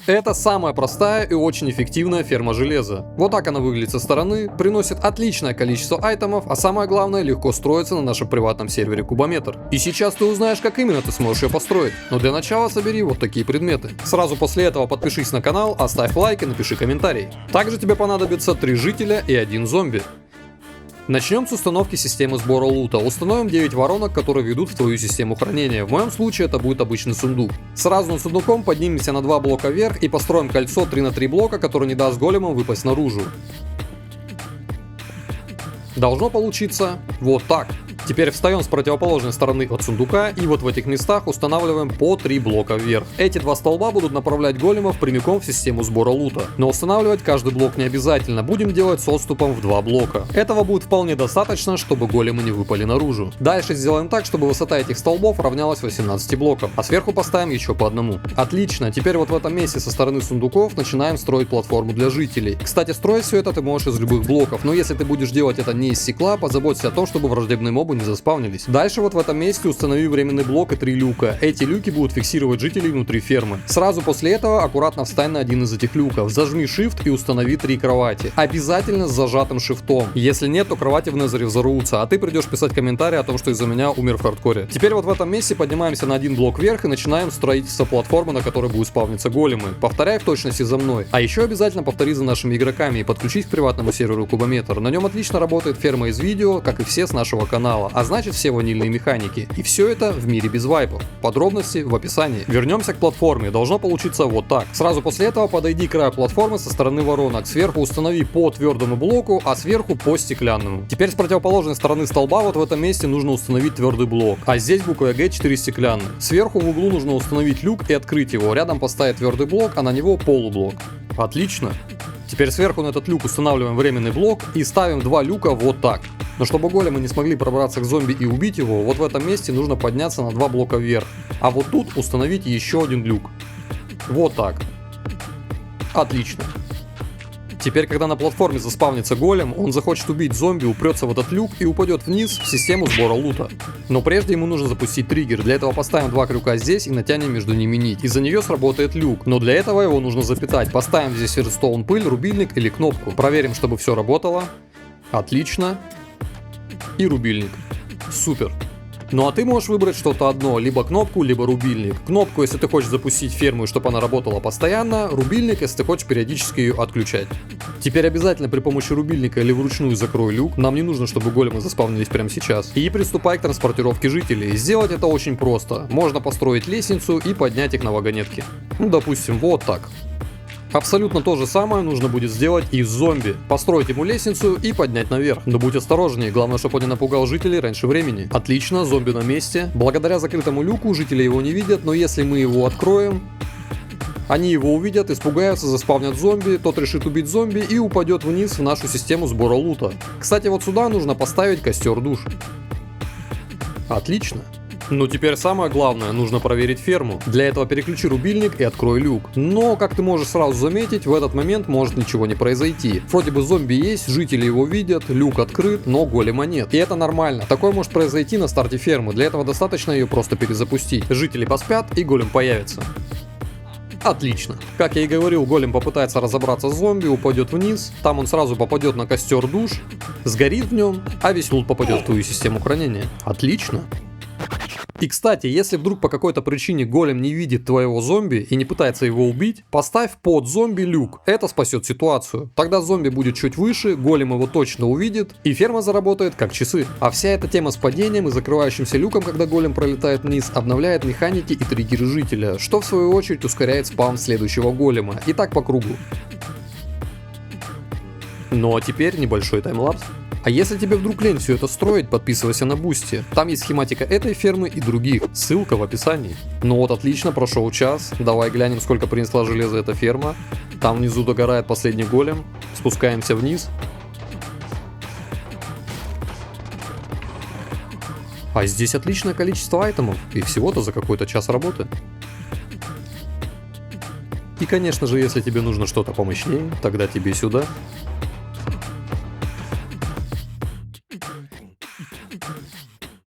Это самая простая и очень эффективная ферма железа. Вот так она выглядит со стороны, приносит отличное количество айтемов, а самое главное, легко строится на нашем приватном сервере Кубометр. И сейчас ты узнаешь, как именно ты сможешь ее построить. Но для начала собери вот такие предметы. Сразу после этого подпишись на канал, оставь лайк и напиши комментарий. Также тебе понадобится 3 жителя и 1 зомби. Начнем с установки системы сбора лута. Установим 9 воронок, которые ведут в твою систему хранения. В моем случае это будет обычный сундук. Сразу над сундуком поднимемся на 2 блока вверх и построим кольцо 3 на 3 блока, которое не даст големам выпасть наружу. Должно получиться вот так. Теперь встаем с противоположной стороны от сундука и вот в этих местах устанавливаем по 3 блока вверх. Эти 2 столба будут направлять големов прямиком в систему сбора лута. Но устанавливать каждый блок не обязательно, будем делать с отступом в 2 блока. Этого будет вполне достаточно, чтобы големы не выпали наружу. Дальше сделаем так, чтобы высота этих столбов равнялась 18 блокам, а сверху поставим еще по одному. Отлично, теперь вот в этом месте со стороны сундуков начинаем строить платформу для жителей. Кстати, строить все это ты можешь из любых блоков, но если ты будешь делать это не из стекла, позаботься о том, чтобы враждебные мобы не заспавнились. Дальше вот в этом месте установи временный блок и 3 люка. Эти люки будут фиксировать жителей внутри фермы. Сразу после этого аккуратно встань на один из этих люков, зажми Shift и установи 3 кровати. Обязательно с зажатым шифтом. Если нет, то кровати в Незере взорвутся, а ты придешь писать комментарий о том, что из-за меня умер в хардкоре. Теперь вот в этом месте поднимаемся на 1 блок вверх и начинаем строительство платформы, на которой будут спавниться големы. Повторяй в точности за мной. А еще обязательно повтори за нашими игроками и подключись к приватному серверу Кубометр. На нем отлично работает ферма из видео, как и все с нашего канала, а значит все ванильные механики. И все это в мире без вайпов. Подробности в описании. Вернемся к платформе. Должно получиться вот так. Сразу после этого подойди к краю платформы со стороны воронок. Сверху установи по твердому блоку, а сверху по стеклянному. Теперь с противоположной стороны столба вот в этом месте нужно установить твердый блок. А здесь буква Г 4 стеклянных. Сверху в углу нужно установить люк и открыть его. Рядом поставить твердый блок, а на него полублок. Отлично. Теперь сверху на этот люк устанавливаем временный блок и ставим 2 люка вот так. Но чтобы големы не смогли пробраться к зомби и убить его, вот в этом месте нужно подняться на 2 блока вверх. А вот тут установить еще 1 люк. Вот так. Отлично. Теперь, когда на платформе заспавнится голем, он захочет убить зомби, упрется в этот люк и упадет вниз в систему сбора лута. Но прежде ему нужно запустить триггер. Для этого поставим 2 крюка здесь и натянем между ними нить. Из-за нее сработает люк, но для этого его нужно запитать. Поставим здесь редстоун пыль, рубильник или кнопку. Проверим, чтобы все работало. Отлично. И рубильник. Супер. Ну а ты можешь выбрать что-то одно, либо кнопку, либо рубильник. Кнопку, если ты хочешь запустить ферму, чтобы она работала постоянно, рубильник, если ты хочешь периодически ее отключать. Теперь обязательно при помощи рубильника или вручную закрой люк, нам не нужно, чтобы големы заспавнились прямо сейчас. И приступай к транспортировке жителей. Сделать это очень просто. Можно построить лестницу и поднять их на вагонетке. Ну, допустим, вот так. Абсолютно то же самое нужно будет сделать и с зомби. Построить ему лестницу и поднять наверх. Но будь осторожнее, главное, чтобы он не напугал жителей раньше времени. Отлично, зомби на месте. Благодаря закрытому люку жители его не видят, но если мы его откроем, они его увидят, испугаются, заспавнят зомби, тот решит убить зомби и упадет вниз в нашу систему сбора лута. Кстати, вот сюда нужно поставить костер душ. Отлично. Ну теперь самое главное, нужно проверить ферму. Для этого переключи рубильник и открой люк. Но, как ты можешь сразу заметить, в этот момент может ничего не произойти. Вроде бы зомби есть, жители его видят, люк открыт, но голема нет. И это нормально. Такое может произойти на старте фермы. Для этого достаточно ее просто перезапустить. Жители поспят и голем появится. Отлично. Как я и говорил, голем попытается разобраться с зомби, упадет вниз, там он сразу попадет на костер душ, сгорит в нем, а весь лут попадет в твою систему хранения. Отлично. И кстати, если вдруг по какой-то причине голем не видит твоего зомби и не пытается его убить, поставь под зомби люк, это спасет ситуацию. Тогда зомби будет чуть выше, голем его точно увидит и ферма заработает как часы. А вся эта тема с падением и закрывающимся люком, когда голем пролетает вниз, обновляет механики и триггеры жителя, что в свою очередь ускоряет спаун следующего голема. И так по кругу. Ну а теперь небольшой таймлапс. А если тебе вдруг лень все это строить, подписывайся на Бусти. Там есть схематика этой фермы и других. Ссылка в описании. Ну вот отлично, прошел час. Давай глянем, сколько принесла железа эта ферма. Там внизу догорает последний голем. Спускаемся вниз. А здесь отличное количество айтемов. И всего-то за какой-то час работы. И конечно же, если тебе нужно что-то помощнее, тогда тебе сюда.